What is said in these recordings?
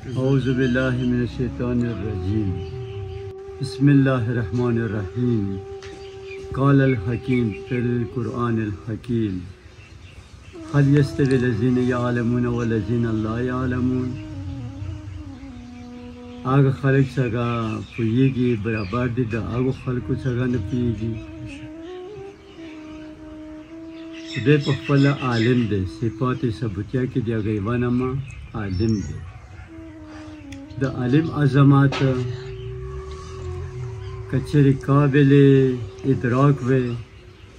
أعوذ بالله من الشيطان الرجيم بسم الله الرحمن الرحيم قال الحكيم في القرآن الحكيم هل يستوي الذين يعلمون والذين لا يعلمون آغا خلق سگا پویگی برابر دی دا آغا خلقو سگا نپیگی خدای په خپل عالم دی صفات ثبوتیه کې دی هغه یوه نامه عالم دی د عالم عظمت که چیرې قابل ادراک وی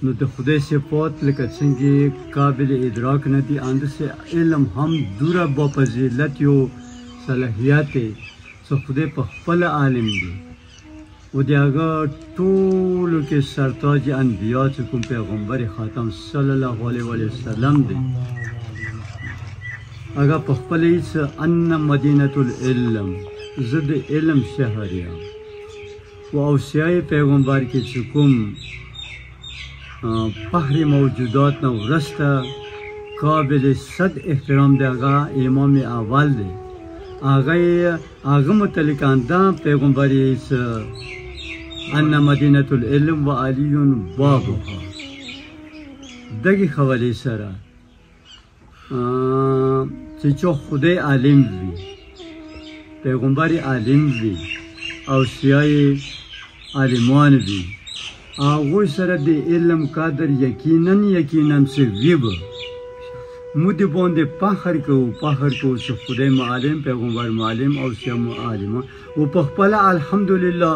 نو د خدای صفات لکه څنګه قابل ادراک نه دي اندسې علم هم دوره با فضیلت یو صلاحیت دی څه خدای په خپل عالم دی و د هغه ټولو کې سرتاج انبیا چې کوم پیغمبر خاتم صلی الله علیه وسلم دی هغه په خپل هیڅ ان مدینة العلم زه د علم شهر یم و اوصیای پیغمبر کې چې کوم فخر موجودات نه وروسته قابل صد احترام دی هغه امام اول دی هغه متعلق دا پیغمبر ان مدینة العلم و علی بابها دغه حوالې سره چې خدای عالم وي پیغمبر عالم وي اوصیای عالمان وي هغوی سره د علم قدر یقینا څه وي به موږ د باندې فخر کوو چې خدای معلم پیغمبر معلم اوصیا معلم و په خپل الحمدلله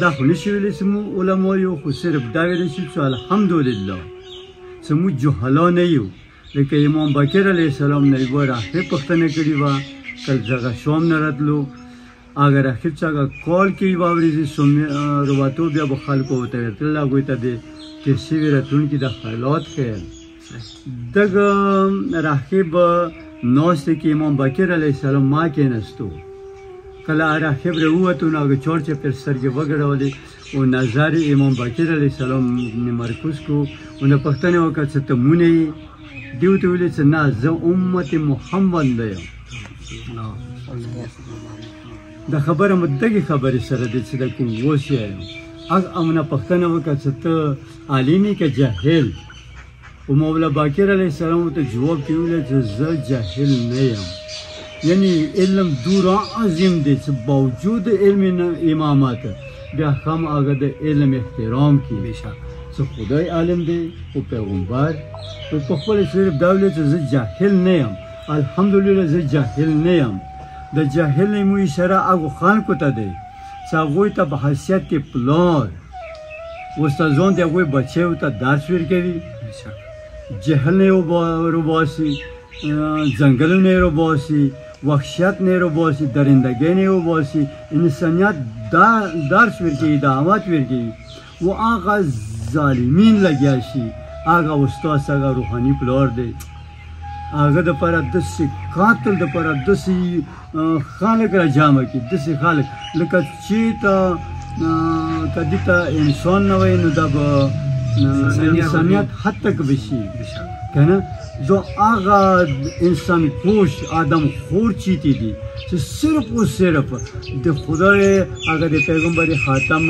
دا خو نشي ویلی چې موږ علما یو خو صرف دا ویلی شي چې الحمدلله چې موږ جهلا نه یو لکه امام باقر علیه السلام نه یوه راهبې پوښتنه کړې وه کله چې هغه شام نه راتلو هغه راهب چې هغه کال کې یوه ورځې رواتو بیا به خلکو ورته ورتلل هغوی ته د تېر شوي راتلونکي د خیالات ښیل دغه راهب ناستې کې امام باقر علیه السلام ما کېناستو کله راهب راووتو نو هغه چار چپې سترګې وګړولې و نظر امام باقر علیه السلام مرکوز کو و نه پوښتنه وکړه چې ته مونې یې دې ورته ویلې چې نه زه امت محمد نه یم دا خبره مو دغې خبرې سره دی چې د کوم اوس یم هغه امونه پوښتنه وکړه چې ته عالم یې که جاهل و مولا باقر علیه السلام ورته جواب کې ویلی چې زه جاهل نه یم یعنی علم دوره عظیم دی چې باوجود علم امامت بیا هم هغه د علم احترام کوي چې خدای عالم دی او پیغمبر او په خپل صرف دا ویلی چې زه جاهل نه یم الحمدلله زه جاهل نه یم د جاهل نه مو اشاره هغو خلکو ته دی چې هغوی ته په حیثیت پلار استادان د هغوی بچیو ته درس ورکوي جهل نه روباسي ځنګلونه یې روباسي وحشت نه روباسي درندګۍ نه روباسي انسانیت درس ورکوي دعوت ورکوي و هغه ظالمین لګیا شي هغه استاد هغه روحاني پلار دی هغه دپاره داسې قاتل دپاره داسې خلک را جمع کړي داسې خلک لکه چې ته که دې ته انسان نه وایي نو دا به انسانیت حد تک به شي که نه دا هغه انسان کوش آدم خور چیتی دي چې صرف و صرف د خدای هغه د پیغمبر خاتم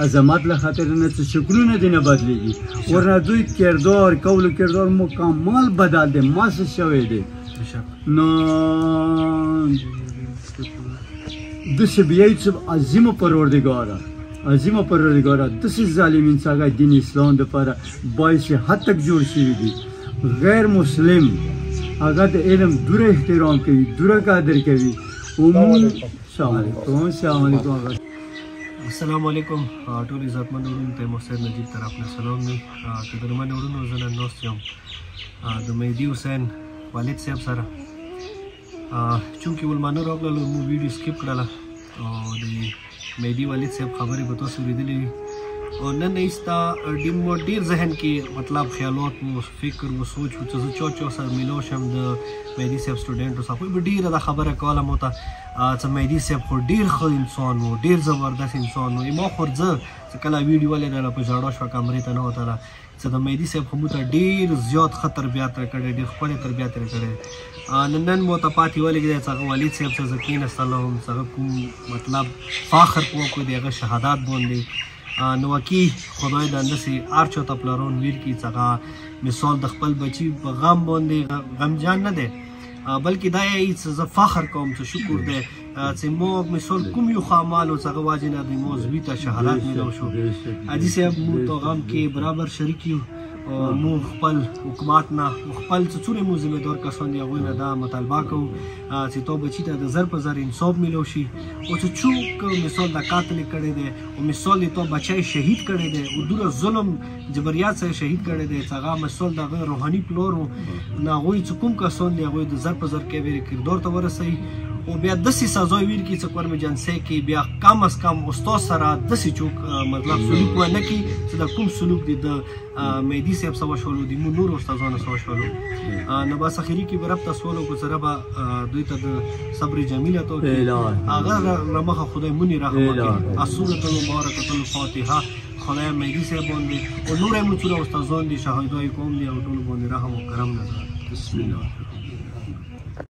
عظمت له خاطر نه څه شکلونه دي نه بدلېږي ورنه دوی کردار قول کردار مکمل بدل دی ماسه شوی دی نو داسې بیایي چې عظیمه پروردګاره داسې ظالمین چې هغه دین اسلام دپاره باعث حد تک جوړ شوي دي غیر مسلم هغه د علم دوره احترام کوي دوره قدر کوي السلام علیکم السلام علیکم ټول عزتمن ورونو ته محسن نجیب طرف نه سلام دی قدرمن ورونو زه نن ناست یم د مهدي حسین والد صاحب سره چونکې ولمانه راغلل مو ویډیو سکیپ کړله او د مهدي والد صاحب خبرې به تاسو اورېدلې وي او نن ایستا ډېر ذهن کې مطلب خیالات و فکر و سوچ و چې زه چا سره میلاو شم د مهدي صاحب سټوډنټو سره خو به ډېره دا خبره کوله مو ته چې مهدي صاحب خو ډېر ښه انسان و ډېر زبردست انسان و ما خو زه چې کله ویډیو ولېدله په ژړا شوه کمرې ته نه وتله چې د مهدي صاحب خو موږ ته ډېر زیات ښه تربیات راکړی، ډېر ښکلی تربیات راکړی. نن مو ته پاتې ولګېدی چې هغه والد صاحب څه زه کېناستلم، چې هغه کوم مطلب فخر په وکړو د هغه شهادت باندې. نو واقعي خدای د همداسې هر چا ته پلارون ویر کړي چې هغه مثال د خپل بچي په غم باندې غمجان نه دی، بلکې دا یې چې زه فخر کوم چې شکر دی چې مو مثال کوم یو ښه اعمالو څه هغه وجې نه د مو زوی ته شهادت میلاو شو. حاجي صاحب موږ په غم کې برابر شریک یو، مو خپل حکومت نه خپل چې څومره مو ذمهدار کسان دي هغوی نه دا مطالبه کوو چې تا بچي ته د زر په زر انصاف میلاو شي، او چې څوک مثال د قتل کړی دی او مثال د تا بچی شهید کړی دی او دومره ظلم جبریات سره شهید کړی دی چې هغه مثال د هغه روحاني پلار و نه هغوی چې کوم کسان دي هغوی د زر په زر کې کردار ته ورسوي او بیا داسې سزا ویر کړي چې قرم جنسۍ کې بیا کم از کم استاد سره داسې چوک مطلب سلوک ونه کړي چې د کوم سلوک دی د مهدي صاحب سره وشولو د مو نور استادانو سره وشولو. نو بس اخري کې به رب ته سوال وکړو چې ربه دوی ته د صبر جمیل عطا کړي، هغه رمخه خدای مونې رحم وکړي. السورة المبارکة الفاتحه خدای مهدي صاحب باندې او نور هم څومره استادان دي شهیدای قوم دي او ټولو باندې رحم و کرم نظر. بسم الله.